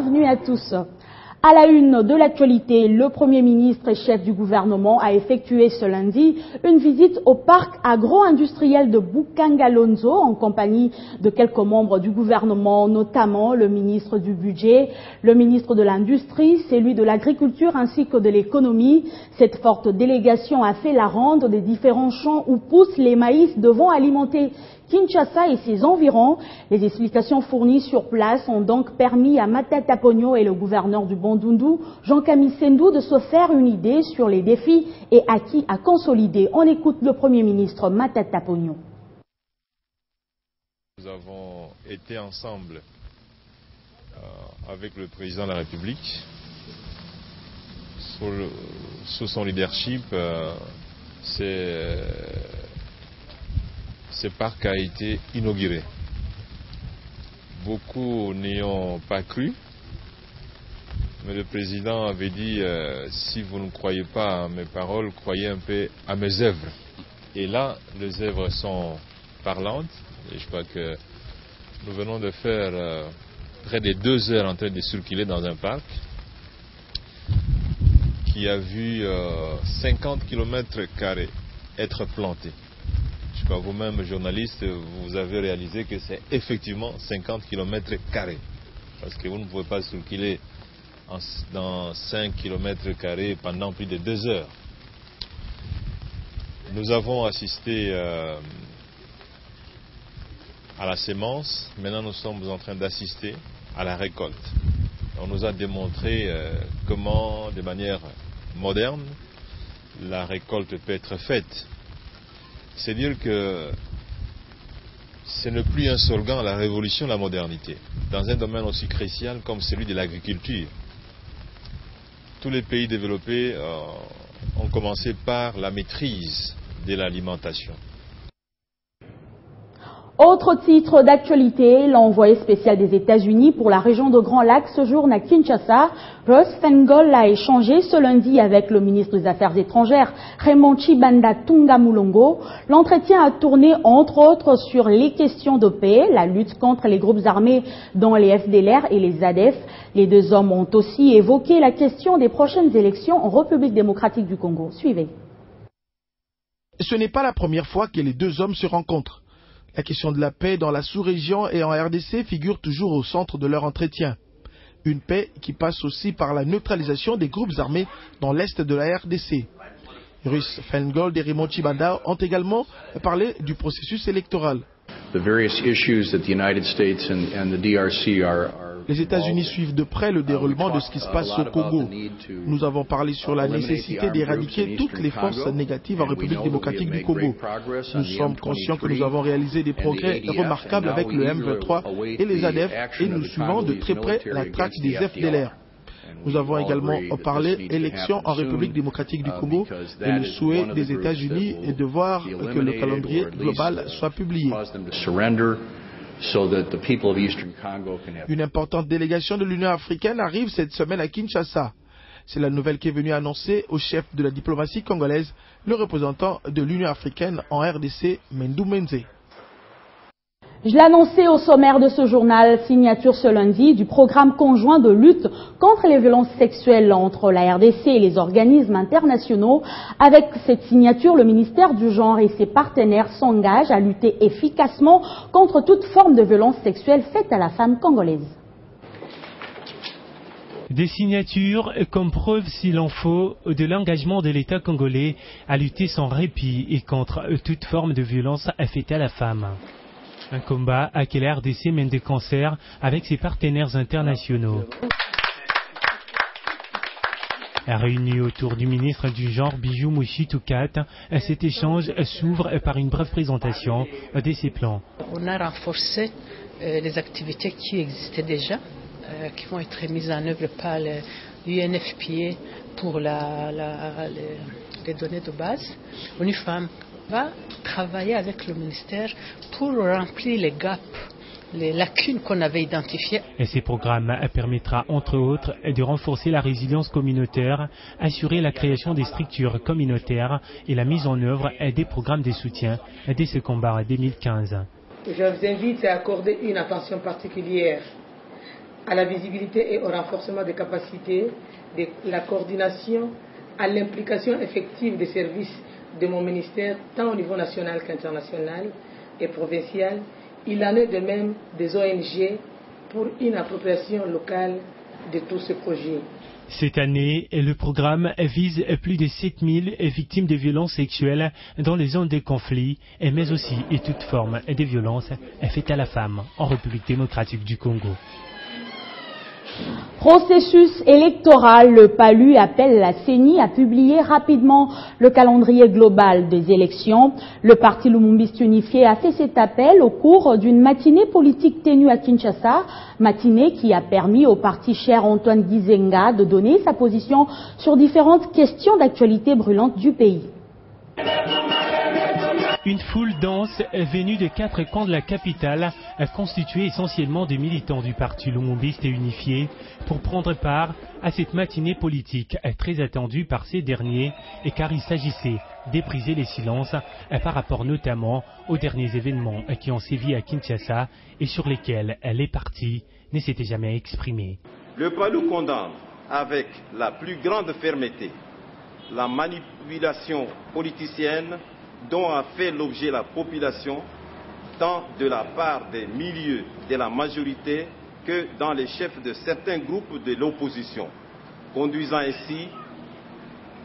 bienvenue à tous. À la une de l'actualité, le Premier ministre et chef du gouvernement a effectué ce lundi une visite au parc agro-industriel de Bukangalonzo en compagnie de quelques membres du gouvernement, notamment le ministre du Budget, le ministre de l'Industrie, celui de l'Agriculture ainsi que de l'Économie. Cette forte délégation a fait la ronde des différents champs où poussent les maïs devant alimenter Kinshasa et ses environs. Les explications fournies sur place ont donc permis à Matata Ponyo et le gouverneur du Bandundu, Jean-Camille Sendou, de se faire une idée sur les défis et acquis à consolider. On écoute le Premier ministre Matata Ponyo. Nous avons été ensemble avec le président de la République. Sous son leadership, ce parc a été inauguré. Beaucoup n'y ont pas cru, mais le président avait dit si vous ne croyez pas à mes paroles, croyez un peu à mes œuvres. Et là, les œuvres sont parlantes. Et je crois que nous venons de faire près de 2 heures en train de circuler dans un parc qui a vu 50 km² être planté. Je crois que vous-même, journaliste, vous avez réalisé que c'est effectivement 50 km². Parce que vous ne pouvez pas circuler dans 5 km² pendant plus de 2 heures. Nous avons assisté à la sémence. Maintenant, nous sommes en train d'assister à la récolte. On nous a démontré comment, de manière moderne, la récolte peut être faite. C'est dire que ce n'est plus un slogan, la révolution, la modernité. Dans un domaine aussi crucial comme celui de l'agriculture, tous les pays développés ont commencé par la maîtrise de l'alimentation. Autre titre d'actualité, l'envoyé spécial des États-Unis pour la région de Grand Lac séjourne à Kinshasa. Ross Feingold a échangé ce lundi avec le ministre des Affaires étrangères, Raymond Tshibanda Tunga-Mulongo. L'entretien a tourné entre autres sur les questions de paix, la lutte contre les groupes armés dont les FDLR et les ADF. Les deux hommes ont aussi évoqué la question des prochaines élections en République démocratique du Congo. Suivez. Ce n'est pas la première fois que les deux hommes se rencontrent. La question de la paix dans la sous-région et en RDC figure toujours au centre de leur entretien. Une paix qui passe aussi par la neutralisation des groupes armés dans l'est de la RDC. Russ Feingold et Raymond Tshibanda ont également parlé du processus électoral. Les États-Unis suivent de près le déroulement de ce qui se passe au Congo. Nous avons parlé sur la nécessité d'éradiquer toutes les forces négatives en République démocratique du Congo. Nous sommes conscients que nous avons réalisé des progrès remarquables avec le M23 et les ADF et nous suivons de très près la traque des FDLR. Nous avons également parlé élections en République démocratique du Congo et le souhait des États-Unis est de voir que le calendrier global soit publié. Une importante délégation de l'Union africaine arrive cette semaine à Kinshasa. C'est la nouvelle qui est venue annoncer au chef de la diplomatie congolaise, le représentant de l'Union africaine en RDC, Mendou Menze. Je l'annonçais au sommaire de ce journal, signature ce lundi du programme conjoint de lutte contre les violences sexuelles entre la RDC et les organismes internationaux. Avec cette signature, le ministère du Genre et ses partenaires s'engagent à lutter efficacement contre toute forme de violence sexuelle faite à la femme congolaise. Des signatures comme preuve, s'il en faut, de l'engagement de l'État congolais à lutter sans répit et contre toute forme de violence faite à la femme. Un combat à quel RDC mène des concerts avec ses partenaires internationaux. Réunis autour du ministre du Genre Bijou Mouchi-Toukat, cet échange s'ouvre par une brève présentation de ses plans. On a renforcé les activités qui existaient déjà, qui vont être mises en œuvre par l'UNFPA pour les données de base. ONU Femmes va travailler avec le ministère pour remplir les gaps, les lacunes qu'on avait identifiées. Et ces programmes permettra entre autres de renforcer la résilience communautaire, assurer la création des structures communautaires et la mise en œuvre des programmes de soutien de ce combat 2015. Je vous invite à accorder une attention particulière à la visibilité et au renforcement des capacités, de la coordination, à l'implication effective des services de mon ministère, tant au niveau national qu'international et provincial. Il en est de même des ONG pour une appropriation locale de tous ces projets. Cette année, le programme vise plus de 7000 victimes de violences sexuelles dans les zones de conflit, mais aussi toute forme de violence faite à la femme en République démocratique du Congo. Processus électoral, le PALU appelle la CENI à publier rapidement le calendrier global des élections. Le parti Lumumbiste Unifié a fait cet appel au cours d'une matinée politique tenue à Kinshasa, matinée qui a permis au parti cher Antoine Gizenga de donner sa position sur différentes questions d'actualité brûlante du pays. Une foule dense venue de 4 coins de la capitale, constituée essentiellement de militants du parti Lumumbiste Unifié, pour prendre part à cette matinée politique très attendue par ces derniers, et car il s'agissait d'ébriser les silences par rapport notamment aux derniers événements qui ont sévi à Kinshasa et sur lesquels les partis ne s'étaient jamais exprimés. Le PALU condamne avec la plus grande fermeté la manipulation politicienne dont a fait l'objet la population, tant de la part des milieux de la majorité que dans les chefs de certains groupes de l'opposition, conduisant ainsi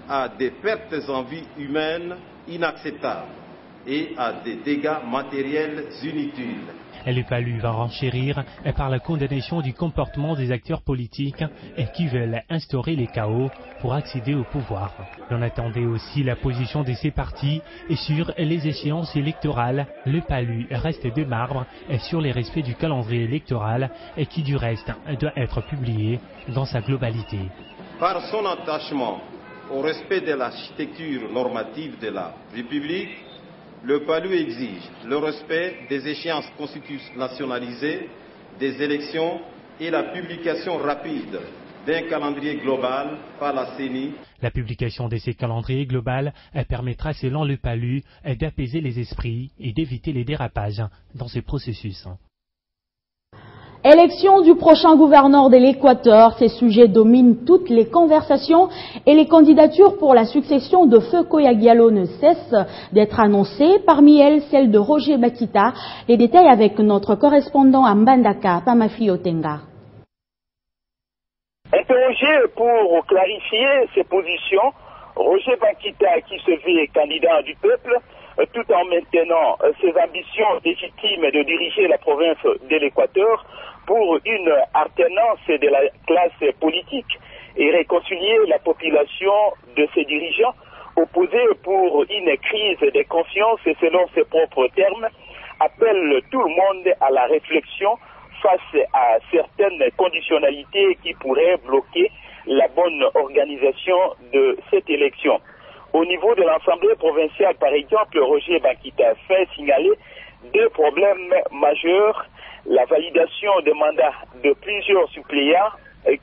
à des pertes en vie humaine inacceptables et à des dégâts matériels inutiles. Le PALU va renchérir par la condamnation du comportement des acteurs politiques qui veulent instaurer les chaos pour accéder au pouvoir. On attendait aussi la position de ces partis et sur les échéances électorales. Le PALU reste de marbre sur les respects du calendrier électoral et qui du reste doit être publié dans sa globalité. Par son attachement au respect de l'architecture normative de la République, le PALU exige le respect des échéances constitutionnalisées, des élections et la publication rapide d'un calendrier global par la CENI. La publication de ces calendriers globaux permettra, selon le PALU, d'apaiser les esprits et d'éviter les dérapages dans ce processus. Élection du prochain gouverneur de l'Équateur, ces sujets dominent toutes les conversations et les candidatures pour la succession de Feu Koyagialo ne cessent d'être annoncées, parmi elles celle de Roger Bakita. Les détails avec notre correspondant à Mbandaka, Pamafi Otenga. Interrogé pour clarifier ses positions, Roger Bakita, qui se fait candidat du peuple, tout en maintenant ses ambitions légitimes de diriger la province de l'Équateur pour une alternance de la classe politique et réconcilier la population de ses dirigeants opposés pour une crise de confiance et selon ses propres termes, appelle tout le monde à la réflexion face à certaines conditionnalités qui pourraient bloquer la bonne organisation de cette élection. Au niveau de l'Assemblée provinciale, par exemple, Roger Bakita fait signaler deux problèmes majeurs. La validation des mandats de plusieurs suppléants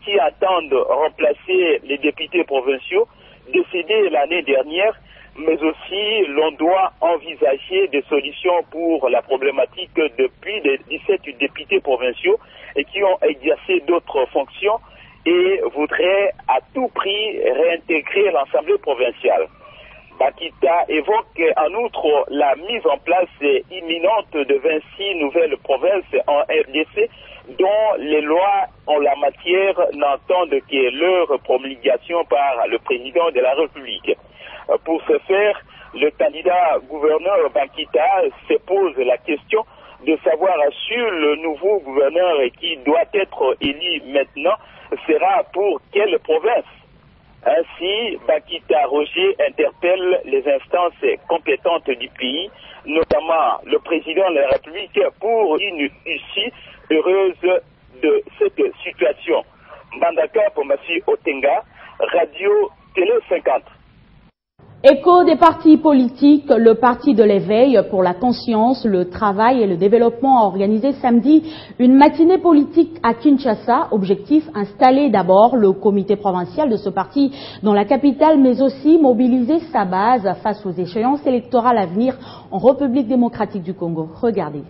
qui attendent remplacer les députés provinciaux décédés l'année dernière, mais aussi l'on doit envisager des solutions pour la problématique depuis les 17 députés provinciaux et qui ont exercé d'autres fonctions et voudraient à tout prix réintégrer l'Assemblée provinciale. Bakita évoque en outre la mise en place imminente de 26 nouvelles provinces en RDC dont les lois en la matière n'entendent que leur promulgation par le président de la République. Pour ce faire, le candidat gouverneur Bakita se pose la question de savoir si le nouveau gouverneur qui doit être élu maintenant sera pour quelle province. Ainsi, Bakita Roger interpelle les instances compétentes du pays, notamment le président de la République, pour une issue heureuse de cette situation. Mbandaka Pamafi Otenga, Radio Télé 50. Écho des partis politiques, le Parti de l'éveil pour la conscience, le travail et le développement a organisé samedi une matinée politique à Kinshasa. Objectif, installer d'abord le comité provincial de ce parti dans la capitale, mais aussi mobiliser sa base face aux échéances électorales à venir en République démocratique du Congo. Regardez.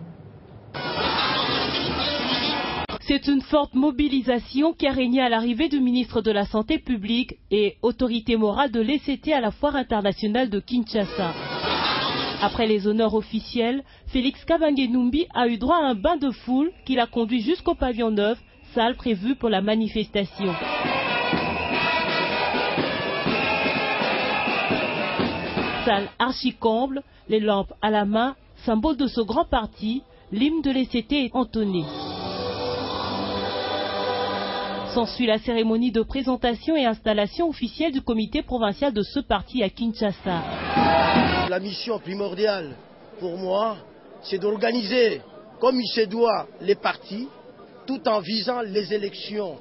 C'est une forte mobilisation qui a régné à l'arrivée du ministre de la Santé publique et autorité morale de l'ECT à la foire internationale de Kinshasa. Après les honneurs officiels, Félix Kabange-Numbi a eu droit à un bain de foule qui l'a conduit jusqu'au pavillon 9, salle prévue pour la manifestation. Salle archi-comble, les lampes à la main, symbole de ce grand parti, l'hymne de l'ECT est entonné. S'ensuit la cérémonie de présentation et installation officielle du comité provincial de ce parti à Kinshasa. La mission primordiale pour moi, c'est d'organiser comme il se doit les partis, tout en visant les élections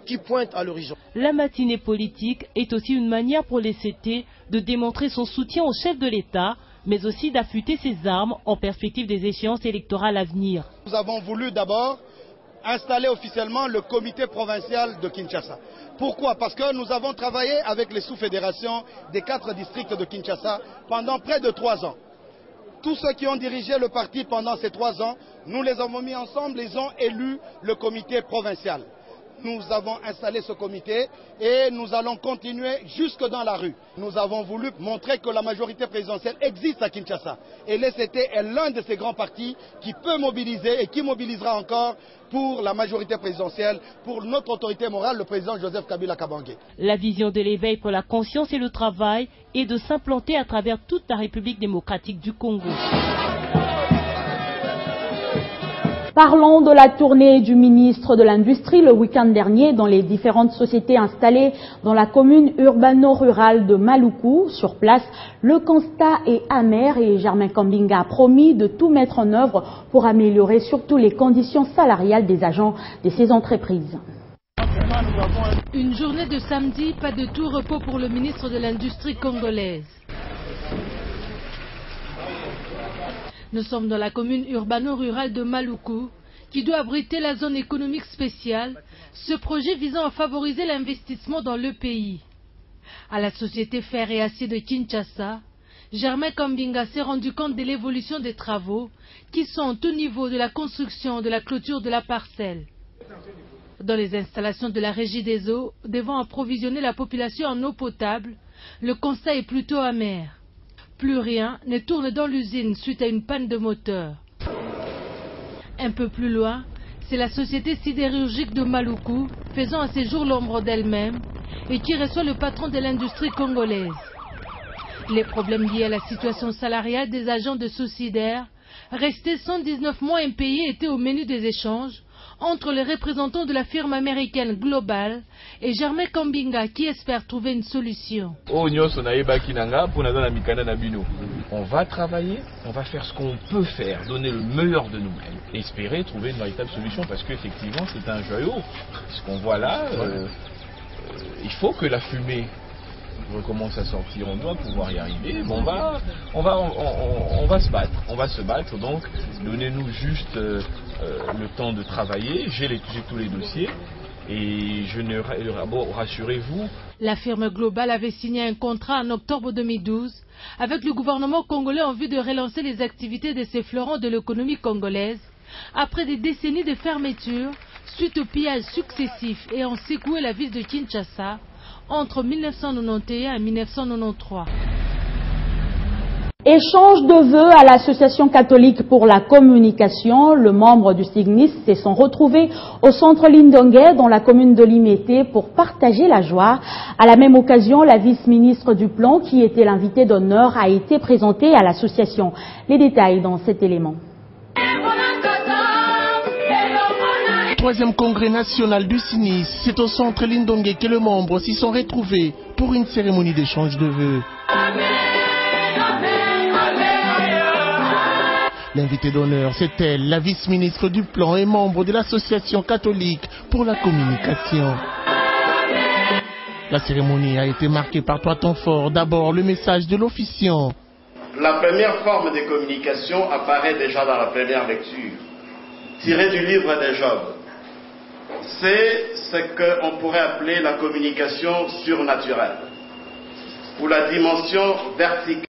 qui pointent à l'horizon. La matinée politique est aussi une manière pour l'ECT de démontrer son soutien au chef de l'État, mais aussi d'affûter ses armes en perspective des échéances électorales à venir. Nous avons voulu d'abord installer officiellement le comité provincial de Kinshasa. Pourquoi? Parce que nous avons travaillé avec les sous-fédérations des 4 districts de Kinshasa pendant près de 3 ans. Tous ceux qui ont dirigé le parti pendant ces 3 ans, nous les avons mis ensemble, ils ont élu le comité provincial. Nous avons installé ce comité et nous allons continuer jusque dans la rue. Nous avons voulu montrer que la majorité présidentielle existe à Kinshasa. Et l'ECT est l'un de ces grands partis qui peut mobiliser et qui mobilisera encore pour la majorité présidentielle, pour notre autorité morale, le président Joseph Kabila Kabange. La vision de l'éveil pour la conscience et le travail est de s'implanter à travers toute la République démocratique du Congo. Parlons de la tournée du ministre de l'Industrie le week-end dernier dans les différentes sociétés installées dans la commune urbano-rurale de Maluku. Sur place, le constat est amer et Germain Kambinga a promis de tout mettre en œuvre pour améliorer surtout les conditions salariales des agents de ces entreprises. Une journée de samedi, pas de tout repos pour le ministre de l'Industrie congolaise. Nous sommes dans la commune urbano-rurale de Maluku, qui doit abriter la zone économique spéciale, ce projet visant à favoriser l'investissement dans le pays. À la société Fer et Acier de Kinshasa, Germain Kambinga s'est rendu compte de l'évolution des travaux qui sont au niveau de la construction de la clôture de la parcelle. Dans les installations de la Régie des eaux, devant approvisionner la population en eau potable, le constat est plutôt amer. Plus rien ne tourne dans l'usine suite à une panne de moteur. Un peu plus loin, c'est la société sidérurgique de Maluku, faisant à ses jours l'ombre d'elle-même, et qui reçoit le patron de l'industrie congolaise. Les problèmes liés à la situation salariale des agents de Socidaire, restés 119 mois impayés, étaient au menu des échanges entre les représentants de la firme américaine Global et Germain Kambinga qui espère trouver une solution. On va travailler, on va faire ce qu'on peut faire, donner le meilleur de nous-mêmes, espérer trouver une véritable solution parce qu'effectivement c'est un joyau. Ce qu'on voit là, il faut que la fumée recommence à sortir, on doit pouvoir y arriver. Bon, on va se battre, donc donnez-nous juste le temps de travailler. J'ai tous les dossiers et rassurez-vous. La firme Global avait signé un contrat en octobre 2012 avec le gouvernement congolais en vue de relancer les activités de ces fleurons de l'économie congolaise après des décennies de fermeture suite aux pillages successifs ayant secoué la ville de Kinshasa entre 1991 et 1993. Échange de vœux à l'Association catholique pour la communication. Le membre du SIGNIS se sont retrouvés au centre Lindongue dans la commune de Limete pour partager la joie. À la même occasion, la vice-ministre du Plan, qui était l'invitée d'honneur, a été présentée à l'association. Les détails dans cet élément. Troisième congrès national du SIGNIS, c'est au centre Lindongue que les membres s'y sont retrouvés pour une cérémonie d'échange de vœux. L'invité d'honneur, c'est elle, la vice-ministre du Plan et membre de l'Association catholique pour la communication. La cérémonie a été marquée par 3 temps forts. D'abord, le message de l'officiant. La première forme de communication apparaît déjà dans la première lecture, tirée du livre des Job. C'est ce qu'on pourrait appeler la communication surnaturelle, ou la dimension verticale.